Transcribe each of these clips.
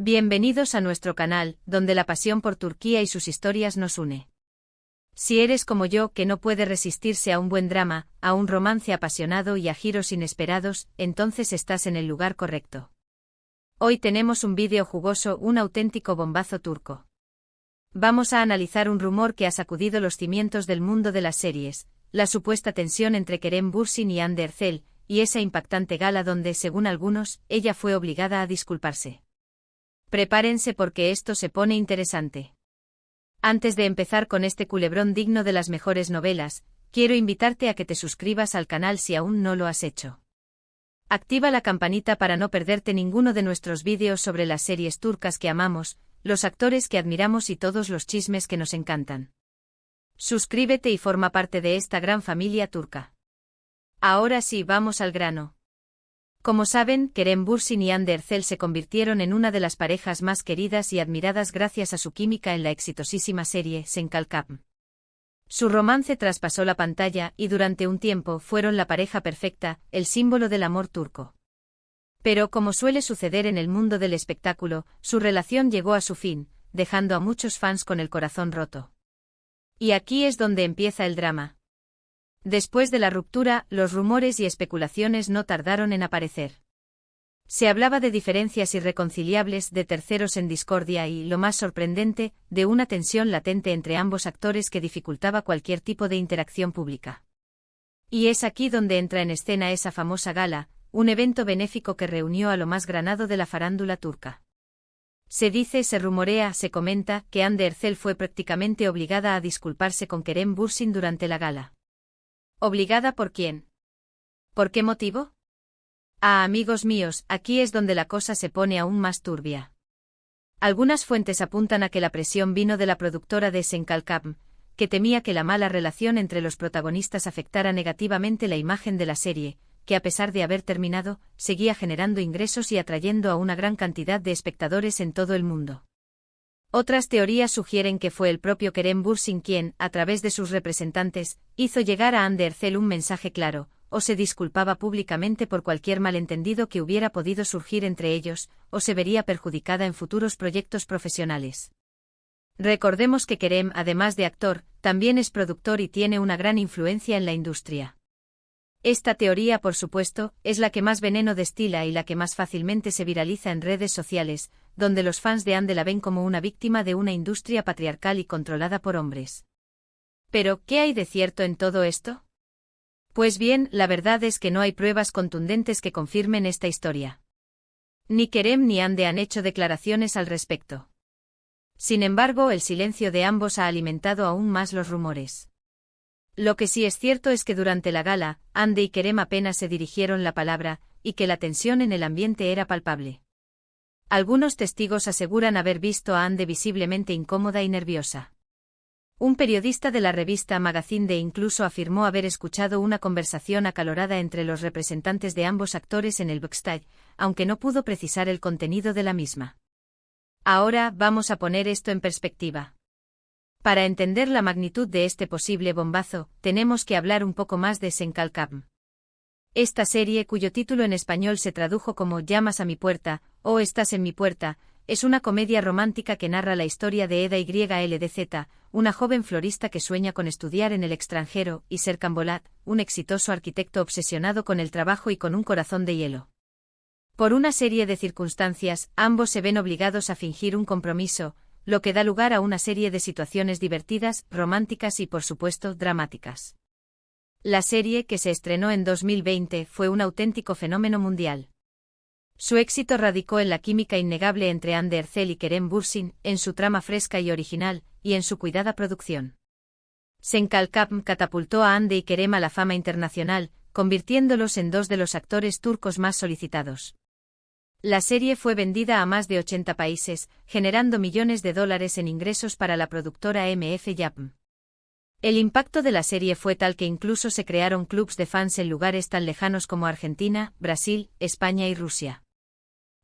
Bienvenidos a nuestro canal, donde la pasión por Turquía y sus historias nos une. Si eres como yo, que no puede resistirse a un buen drama, a un romance apasionado y a giros inesperados, entonces estás en el lugar correcto. Hoy tenemos un vídeo jugoso, un auténtico bombazo turco. Vamos a analizar un rumor que ha sacudido los cimientos del mundo de las series, la supuesta tensión entre Kerem Bürsin y Hande Erçel, y esa impactante gala donde, según algunos, ella fue obligada a disculparse. Prepárense porque esto se pone interesante. Antes de empezar con este culebrón digno de las mejores novelas, quiero invitarte a que te suscribas al canal si aún no lo has hecho. Activa la campanita para no perderte ninguno de nuestros vídeos sobre las series turcas que amamos, los actores que admiramos y todos los chismes que nos encantan. Suscríbete y forma parte de esta gran familia turca. Ahora sí, vamos al grano. Como saben, Kerem Bürsin y Hande Erçel se convirtieron en una de las parejas más queridas y admiradas gracias a su química en la exitosísima serie Sen Kalkam. Su romance traspasó la pantalla y durante un tiempo fueron la pareja perfecta, el símbolo del amor turco. Pero como suele suceder en el mundo del espectáculo, su relación llegó a su fin, dejando a muchos fans con el corazón roto. Y aquí es donde empieza el drama. Después de la ruptura, los rumores y especulaciones no tardaron en aparecer. Se hablaba de diferencias irreconciliables, de terceros en discordia y, lo más sorprendente, de una tensión latente entre ambos actores que dificultaba cualquier tipo de interacción pública. Y es aquí donde entra en escena esa famosa gala, un evento benéfico que reunió a lo más granado de la farándula turca. Se dice, se rumorea, se comenta, que Hande Erçel fue prácticamente obligada a disculparse con Kerem Bürsin durante la gala. ¿Obligada por quién? ¿Por qué motivo? Ah, amigos míos, aquí es donde la cosa se pone aún más turbia. Algunas fuentes apuntan a que la presión vino de la productora de Sen Kalkam, que temía que la mala relación entre los protagonistas afectara negativamente la imagen de la serie, que a pesar de haber terminado, seguía generando ingresos y atrayendo a una gran cantidad de espectadores en todo el mundo. Otras teorías sugieren que fue el propio Kerem Bürsin quien, a través de sus representantes, hizo llegar a Hande Erçel un mensaje claro, o se disculpaba públicamente por cualquier malentendido que hubiera podido surgir entre ellos, o se vería perjudicada en futuros proyectos profesionales. Recordemos que Kerem, además de actor, también es productor y tiene una gran influencia en la industria. Esta teoría, por supuesto, es la que más veneno destila y la que más fácilmente se viraliza en redes sociales, donde los fans de Hande la ven como una víctima de una industria patriarcal y controlada por hombres. Pero, ¿qué hay de cierto en todo esto? Pues bien, la verdad es que no hay pruebas contundentes que confirmen esta historia. Ni Kerem ni Hande han hecho declaraciones al respecto. Sin embargo, el silencio de ambos ha alimentado aún más los rumores. Lo que sí es cierto es que durante la gala, Hande y Kerem apenas se dirigieron la palabra, y que la tensión en el ambiente era palpable. Algunos testigos aseguran haber visto a Hande visiblemente incómoda y nerviosa. Un periodista de la revista Magazine de incluso afirmó haber escuchado una conversación acalorada entre los representantes de ambos actores en el backstage, aunque no pudo precisar el contenido de la misma. Ahora, vamos a poner esto en perspectiva. Para entender la magnitud de este posible bombazo, tenemos que hablar un poco más de Sen Kalkam. Esta serie, cuyo título en español se tradujo como Llamas a mi puerta, o Estás en mi puerta, es una comedia romántica que narra la historia de Eda YLDZ, una joven florista que sueña con estudiar en el extranjero, y Serkan Bolat, un exitoso arquitecto obsesionado con el trabajo y con un corazón de hielo. Por una serie de circunstancias, ambos se ven obligados a fingir un compromiso, lo que da lugar a una serie de situaciones divertidas, románticas y por supuesto dramáticas. La serie, que se estrenó en 2020, fue un auténtico fenómeno mundial. Su éxito radicó en la química innegable entre Hande Erçel y Kerem Bürsin, en su trama fresca y original, y en su cuidada producción. Sen Kalkam catapultó a Hande y Kerem a la fama internacional, convirtiéndolos en dos de los actores turcos más solicitados. La serie fue vendida a más de 80 países, generando millones de dólares en ingresos para la productora MF Yapım. El impacto de la serie fue tal que incluso se crearon clubs de fans en lugares tan lejanos como Argentina, Brasil, España y Rusia.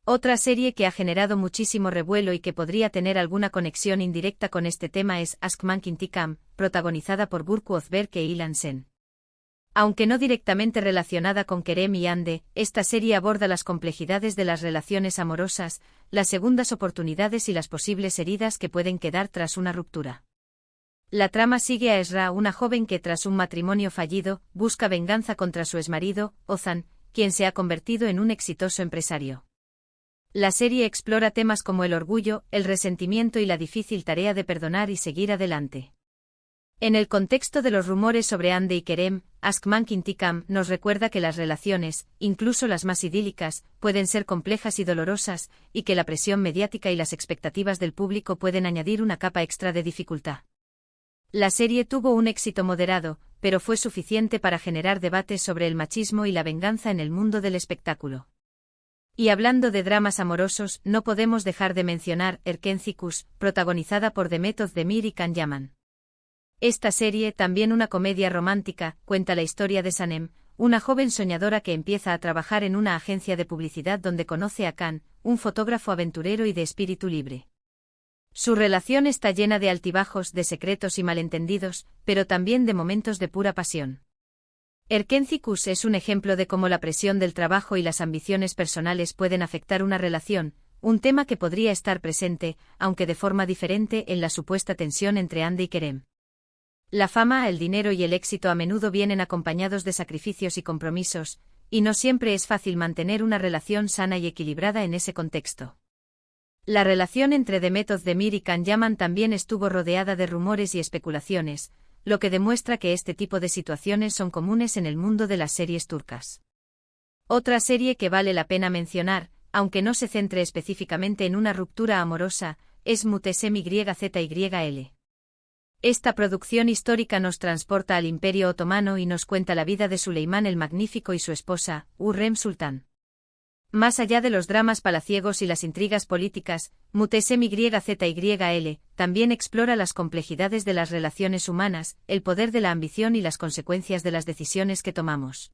Otra serie que ha generado muchísimo revuelo y que podría tener alguna conexión indirecta con este tema es Aşk-Menkıbe, protagonizada por Burcu Özberk e Ilan Sen. Aunque no directamente relacionada con Kerem y Hande, esta serie aborda las complejidades de las relaciones amorosas, las segundas oportunidades y las posibles heridas que pueden quedar tras una ruptura. La trama sigue a Esra, una joven que tras un matrimonio fallido, busca venganza contra su exmarido, Ozan, quien se ha convertido en un exitoso empresario. La serie explora temas como el orgullo, el resentimiento y la difícil tarea de perdonar y seguir adelante. En el contexto de los rumores sobre Hande y Kerem, Askman Intikam nos recuerda que las relaciones, incluso las más idílicas, pueden ser complejas y dolorosas, y que la presión mediática y las expectativas del público pueden añadir una capa extra de dificultad. La serie tuvo un éxito moderado, pero fue suficiente para generar debates sobre el machismo y la venganza en el mundo del espectáculo. Y hablando de dramas amorosos, no podemos dejar de mencionar Erkencikus, protagonizada por Demet Özdemir y Can Yaman. Esta serie, también una comedia romántica, cuenta la historia de Sanem, una joven soñadora que empieza a trabajar en una agencia de publicidad donde conoce a Can, un fotógrafo aventurero y de espíritu libre. Su relación está llena de altibajos, de secretos y malentendidos, pero también de momentos de pura pasión. Erkencikus es un ejemplo de cómo la presión del trabajo y las ambiciones personales pueden afectar una relación, un tema que podría estar presente, aunque de forma diferente, en la supuesta tensión entre Hande y Kerem. La fama, el dinero y el éxito a menudo vienen acompañados de sacrificios y compromisos, y no siempre es fácil mantener una relación sana y equilibrada en ese contexto. La relación entre Demet Özdemir y Can Yaman también estuvo rodeada de rumores y especulaciones, lo que demuestra que este tipo de situaciones son comunes en el mundo de las series turcas. Otra serie que vale la pena mencionar, aunque no se centre específicamente en una ruptura amorosa, es Muhteşem Yzyl. Esta producción histórica nos transporta al Imperio Otomano y nos cuenta la vida de Suleimán el Magnífico y su esposa, Hürrem Sultán. Más allá de los dramas palaciegos y las intrigas políticas, Muhteşem Yzyl también explora las complejidades de las relaciones humanas, el poder de la ambición y las consecuencias de las decisiones que tomamos.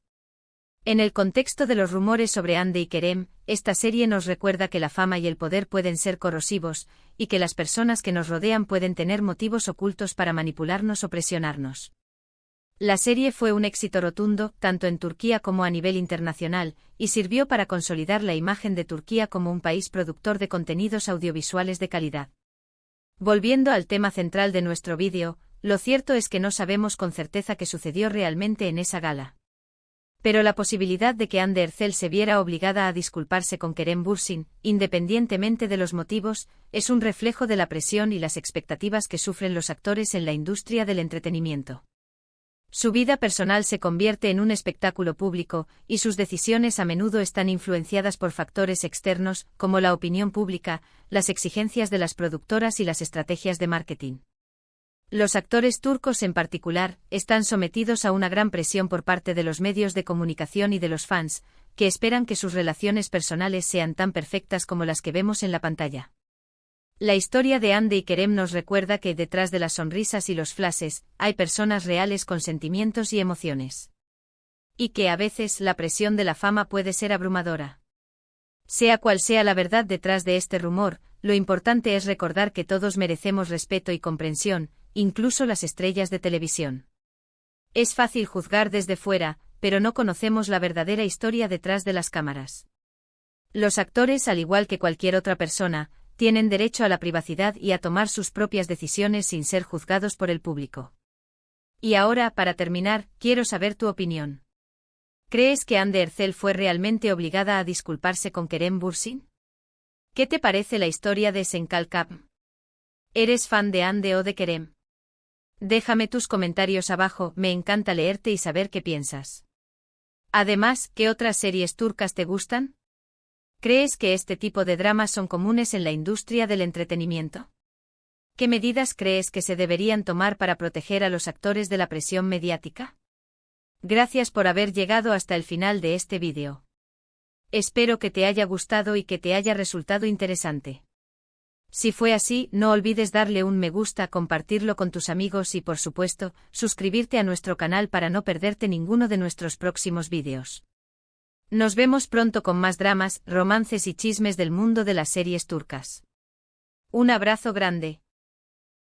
En el contexto de los rumores sobre Hande y Kerem, esta serie nos recuerda que la fama y el poder pueden ser corrosivos, y que las personas que nos rodean pueden tener motivos ocultos para manipularnos o presionarnos. La serie fue un éxito rotundo, tanto en Turquía como a nivel internacional, y sirvió para consolidar la imagen de Turquía como un país productor de contenidos audiovisuales de calidad. Volviendo al tema central de nuestro vídeo, lo cierto es que no sabemos con certeza qué sucedió realmente en esa gala. Pero la posibilidad de que Hande Erçel se viera obligada a disculparse con Kerem Bürsin, independientemente de los motivos, es un reflejo de la presión y las expectativas que sufren los actores en la industria del entretenimiento. Su vida personal se convierte en un espectáculo público, y sus decisiones a menudo están influenciadas por factores externos, como la opinión pública, las exigencias de las productoras y las estrategias de marketing. Los actores turcos en particular, están sometidos a una gran presión por parte de los medios de comunicación y de los fans, que esperan que sus relaciones personales sean tan perfectas como las que vemos en la pantalla. La historia de Hande y Kerem nos recuerda que detrás de las sonrisas y los flashes, hay personas reales con sentimientos y emociones. Y que a veces la presión de la fama puede ser abrumadora. Sea cual sea la verdad detrás de este rumor, lo importante es recordar que todos merecemos respeto y comprensión, incluso las estrellas de televisión. Es fácil juzgar desde fuera, pero no conocemos la verdadera historia detrás de las cámaras. Los actores, al igual que cualquier otra persona, tienen derecho a la privacidad y a tomar sus propias decisiones sin ser juzgados por el público. Y ahora, para terminar, quiero saber tu opinión. ¿Crees que Hande Erçel fue realmente obligada a disculparse con Kerem Bürsin? ¿Qué te parece la historia de Senkalkam? ¿Eres fan de Hande o de Kerem? Déjame tus comentarios abajo, me encanta leerte y saber qué piensas. Además, ¿qué otras series turcas te gustan? ¿Crees que este tipo de dramas son comunes en la industria del entretenimiento? ¿Qué medidas crees que se deberían tomar para proteger a los actores de la presión mediática? Gracias por haber llegado hasta el final de este vídeo. Espero que te haya gustado y que te haya resultado interesante. Si fue así, no olvides darle un me gusta, compartirlo con tus amigos y, por supuesto, suscribirte a nuestro canal para no perderte ninguno de nuestros próximos vídeos. Nos vemos pronto con más dramas, romances y chismes del mundo de las series turcas. Un abrazo grande.